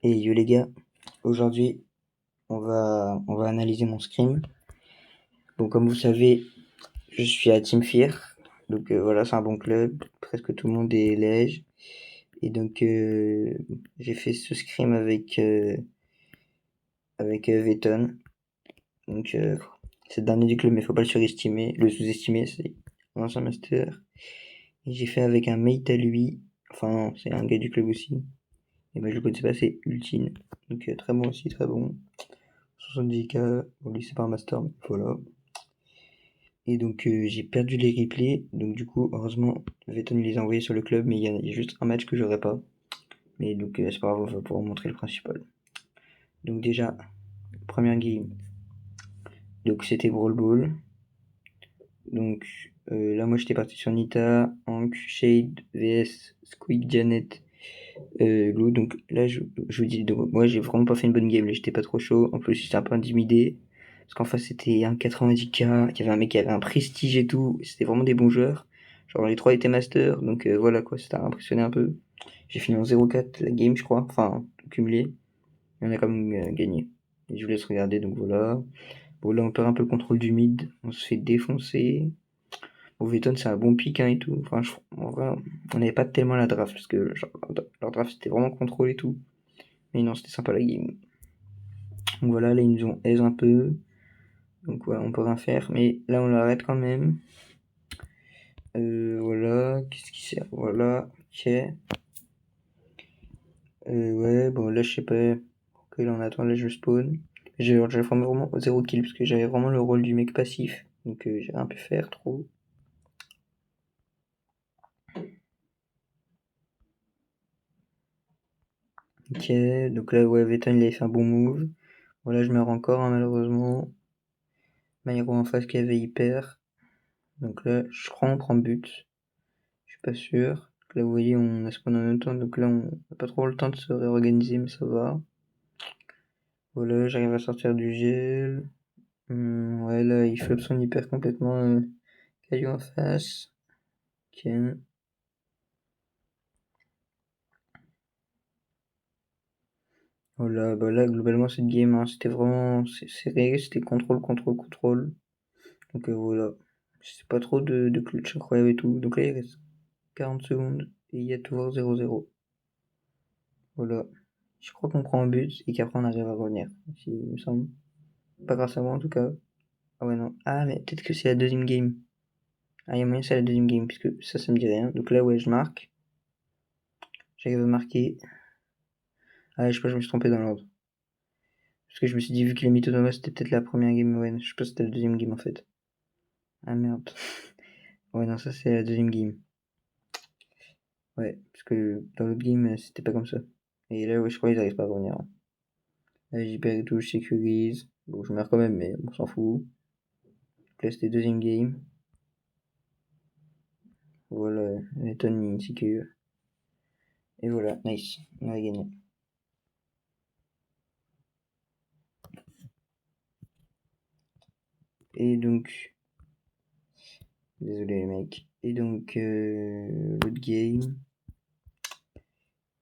Et yo les gars, aujourd'hui on va analyser mon scrim. Donc comme vous savez, je suis à Team Fear. Donc voilà, c'est un bon club, presque tout le monde est lège. Et donc j'ai fait ce scrim avec Veton. Donc c'est le dernier du club mais faut pas le sous-estimer, c'est un ancien master. Et j'ai fait avec un mate à lui, enfin non, c'est un gars du club aussi. Et ben je le connaissais pas, c'est Ultine. Donc très bon aussi, très bon. 70K, bon lui c'est pas un master, mais voilà. Et donc j'ai perdu les replays, donc du coup heureusement Vetton il les a envoyés sur le club, mais il y a juste un match que j'aurais pas. Mais donc c'est pas grave, on va pouvoir montrer le principal. Donc déjà, première game, donc c'était Brawl Ball. Donc là moi j'étais parti sur Nita, Hank, Shade, VS, Squeak, Janet, Lou. Donc là je vous dis, donc, moi j'ai vraiment pas fait une bonne game, là j'étais pas trop chaud, en plus j'étais un peu intimidé. Parce qu'en face c'était un 90K, il y avait un mec qui avait un prestige et tout, c'était vraiment des bons joueurs. Genre les trois étaient masters, donc voilà quoi, ça t'a impressionné un peu. J'ai fini en 0-4 la game je crois, enfin cumulé, et on a quand même gagné. Et je vous laisse regarder, donc voilà. Bon là on perd un peu le contrôle du mid, on se fait défoncer. Bon Vetton c'est un bon pick hein, et tout, enfin en vrai on n'avait pas tellement la draft, parce que genre, leur draft c'était vraiment contrôle et tout. Mais non c'était sympa la game. Donc voilà, là ils nous ont aise un peu. Donc ouais, on peut rien faire, mais là on l'arrête quand même. Voilà, qu'est-ce qui sert? Voilà, ok. Ouais, bon là je sais pas. Ok, là on attend, là je spawn. J'ai formé vraiment 0 kill parce que j'avais vraiment le rôle du mec passif. Donc j'ai rien pu faire trop. Ok, donc là ouais, Veton il avait fait un bon move. Voilà, je meurs encore hein, malheureusement. Myro en face qui avait hyper. Donc là, je crois on prend but. Je suis pas sûr. Donc là vous voyez, on a spawn en même temps. Donc là on n'a pas trop le temps de se réorganiser, mais ça va. Voilà, j'arrive à sortir du gel. Ouais, là, il floppe son hyper complètement. Caillou en face. Ok. Voilà, bah là, globalement, cette game, hein, c'était vraiment serré. C'était contrôle, contrôle, contrôle. Donc voilà. C'est pas trop de clutch incroyable et tout. Donc là, il reste 40 secondes. Et il y a toujours 0-0. Voilà. Je crois qu'on prend un but et qu'après on arrive à revenir. Il me semble. Pas grâce à moi en tout cas. Ah ouais, non. Ah, mais peut-être que c'est la deuxième game. Ah, il y a moyen que c'est la deuxième game, puisque ça me dit rien. Donc là, ouais, je marque. J'arrive à marquer. Ah, je sais pas, je me suis trompé dans l'ordre. Parce que je me suis dit, vu qu'il a mis Totoma, c'était peut-être la première game. Ouais, je sais pas si c'était la deuxième game en fait. Ah merde. Ouais, non, ça c'est la deuxième game. Ouais, parce que dans l'autre game, c'était pas comme ça. Et là, ouais, je crois qu'ils arrivent pas à revenir. Là, j'y perds et tout, je sécurise. Bon, je meurs quand même, mais on s'en fout. Donc là, c'était deuxième game. Voilà, Letton, il sécure. Et voilà, nice. On a gagné. Et donc, désolé les mecs. Et donc, l'autre game,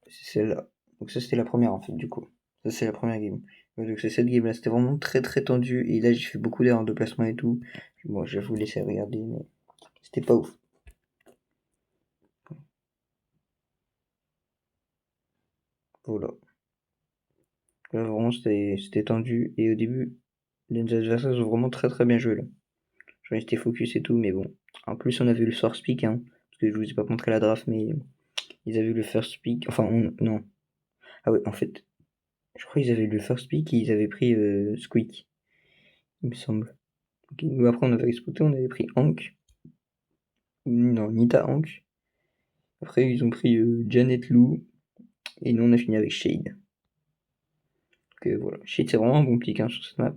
c'est celle-là. Donc ça, c'était la première en fait, du coup. Ça, c'est la première game. Donc c'est cette game-là, c'était vraiment très très tendu. Et là, j'ai fait beaucoup d'erreurs de placement et tout. Bon, je vais vous laisser regarder, mais c'était pas ouf. Voilà. Là, vraiment, c'était tendu. Et au début, les adversaires ont vraiment très très bien joué là. Genre, ils étaient focus et tout, mais bon. En plus, on a vu le first pick, hein. Parce que je vous ai pas montré la draft, mais ils avaient vu le first pick. Enfin, non. Ah ouais, en fait, je crois qu'ils avaient eu le first pick et ils avaient pris Squeak, il me semble. Ok, nous, après, on avait exploité, on avait pris Hank. Non, Nita Hank. Après, ils ont pris Janet Lou. Et nous, on a fini avec Shade. Donc voilà. Shade, c'est vraiment un bon pick hein, sur cette map.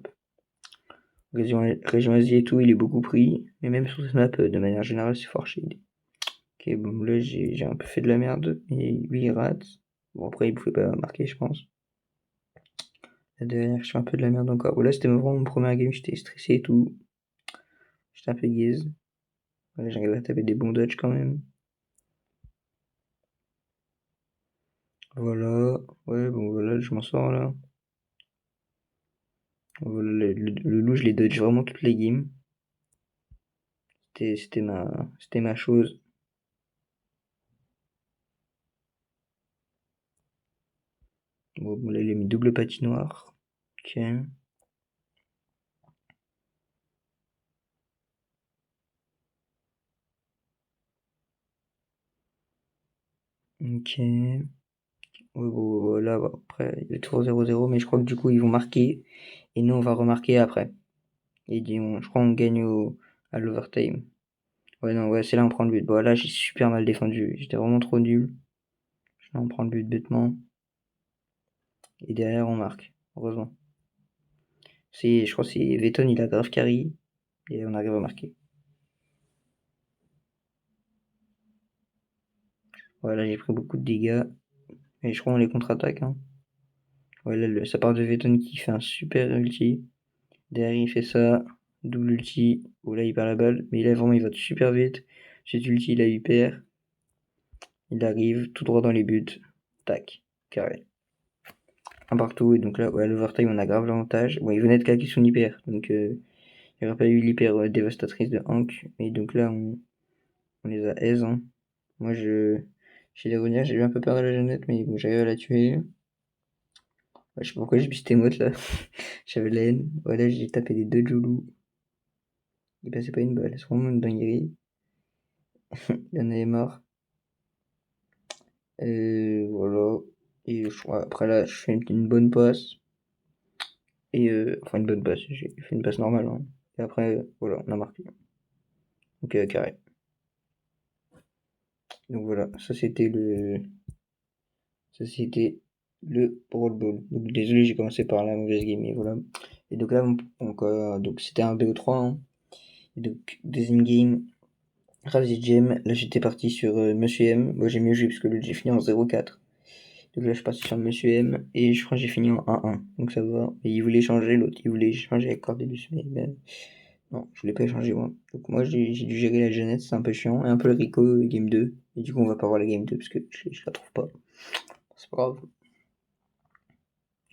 Région Asie et tout, il est beaucoup pris. Mais même sur cette map, de manière générale, c'est fort Shade. Ok, bon, là, j'ai un peu fait de la merde. Et lui, il rate. Bon, après, il pouvait pas marquer, je pense. La dernière, je fais un peu de la merde encore. Bon, là, c'était vraiment mon premier game, j'étais stressé et tout. J'étais un peu gaze. Voilà, j'arrivais à taper des bons dodges quand même. Voilà. Ouais, bon, voilà, je m'en sors là. Voilà, le loup, je l'ai dodge vraiment toutes les games. C'était ma chose. Bon, là, il a mis double patinoire. Ok. Ok. Ouais, bon, voilà, bah, après, il est toujours 0-0, mais je crois que du coup, ils vont marquer. Et nous, on va remarquer après. Et je crois qu'on gagne à l'overtime. Ouais, non, ouais, c'est là on prend le but. Bon, là, j'ai super mal défendu. J'étais vraiment trop nul. Là, on prend le but bêtement. Et derrière, on marque. Heureusement. Je crois que c'est Vetton, il a grave carry. Et on arrive à marquer. Voilà, j'ai pris beaucoup de dégâts. Et je crois qu'on les contre-attaque. Hein. Ouais, là, ça part de Vetton qui fait un super ulti. Derrière, il fait ça. Double ulti. Oh là, il perd la balle. Mais là, vraiment, il va super vite. Cet ulti, il a hyper. Il arrive tout droit dans les buts. Tac. Carré. Un partout. Et donc là, ouais, à l'overtime, on a grave l'avantage. Bon, il venait de claquer son hyper. Donc, il n'y aurait pas eu l'hyper dévastatrice de Hank. Et donc là, on les a aise. Hein. Moi, chez les Ronias, j'ai eu un peu peur de la jeunette, mais bon, j'arrive à la tuer. Ouais, je sais pas pourquoi j'ai mis cette émote là. J'avais de la haine. Voilà, j'ai tapé les deux Joulou. Il passait pas une balle. C'est vraiment une dinguerie. Il y en avait marre. Et voilà. Et après là, je fais une bonne passe. Et enfin, une bonne passe. J'ai fait une passe normale. Hein. Et après, voilà, on a marqué. Donc, carré. Donc voilà, ça c'était le Brawl Ball. Donc désolé, j'ai commencé par la mauvaise game, mais voilà. Et donc là, donc c'était un BO3. Hein. Et donc, deuxième game, Razi Gem. Là, j'étais parti sur Monsieur M. Moi, j'ai mieux joué parce que l'autre, j'ai fini en 0-4. Donc là, je suis parti sur Monsieur M. Et je crois que j'ai fini en 1-1. Donc ça va. Et il voulait changer, l'autre, il voulait changer avec Cordelius. Mais non, je voulais pas échanger, moi. Donc moi, j'ai dû gérer la jeunesse, c'est un peu chiant. Et un peu le Rico, game 2. Et du coup, on va pas voir la game 2 parce que je la trouve pas. C'est pas grave.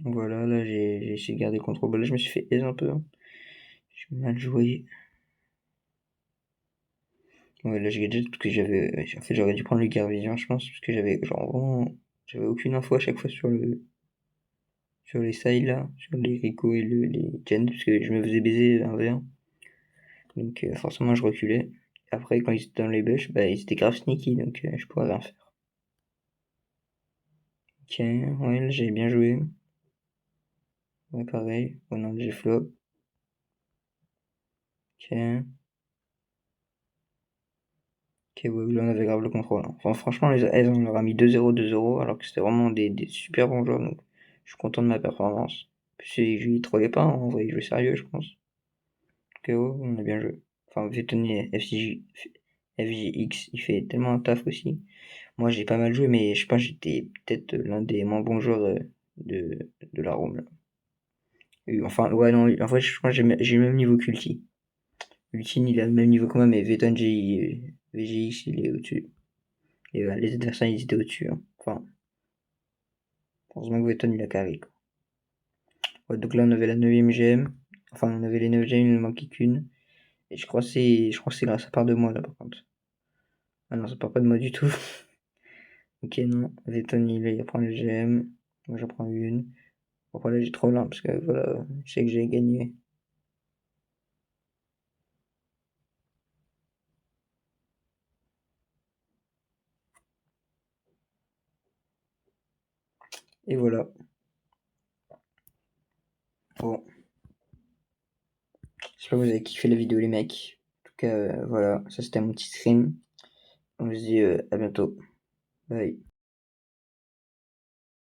Voilà, là j'ai essayé de garder le contrôle. Bah, là je me suis fait aise un peu. Hein. J'ai mal joué. Ouais, là j'ai gagné parce que en fait j'aurais dû prendre le Garvision je pense. Parce que j'avais genre vraiment. J'avais aucune info à chaque fois sur les sides là. Sur les Rico et les Gen. Parce que je me faisais baiser un v 1. Donc forcément je reculais. Après quand ils étaient dans les bush, bah ils étaient grave sneaky. Donc je pouvais rien faire. Ok, ouais là j'ai bien joué. Ouais pareil. Oh non, j'ai flop. Ok. Ok, ouais, là on avait grave le contrôle. Hein. Enfin, franchement, elles, on leur a mis 2-0, 2-0, alors que c'était vraiment des super bons joueurs. Donc, je suis content de ma performance. Puis, je trouvais pas, hein, en vrai, ils jouaient sérieux, je pense. Ok, ouais, on a bien joué. Enfin, Vétonnier, FJX, il fait tellement un taf aussi. Moi, j'ai pas mal joué, mais je pense que j'étais peut-être l'un des moins bons joueurs de la Rome. Là. Et enfin, ouais, non, en vrai, je pense que j'ai le même niveau qu'Ulti. Ulti, il a le même niveau que moi, mais VGX, il est au-dessus. Et les adversaires, ils étaient au-dessus. Hein. Enfin, heureusement que Vetton, il a carré. Quoi. Ouais, donc là, on avait la 9ème GM. Enfin, on avait les 9 GM, il ne manquait qu'une. Et je crois que c'est là, ça part de moi, là, par contre. Ah non, ça part pas de moi du tout. Ok, non. Vetton, il prend le GM. Moi, j'en prends une. Bon, voilà, j'ai trop lent, parce que voilà, je sais que j'ai gagné. Et voilà. Bon, j'espère que vous avez kiffé la vidéo, les mecs. En tout cas, voilà, ça c'était mon petit stream. On se dit à bientôt. Bye.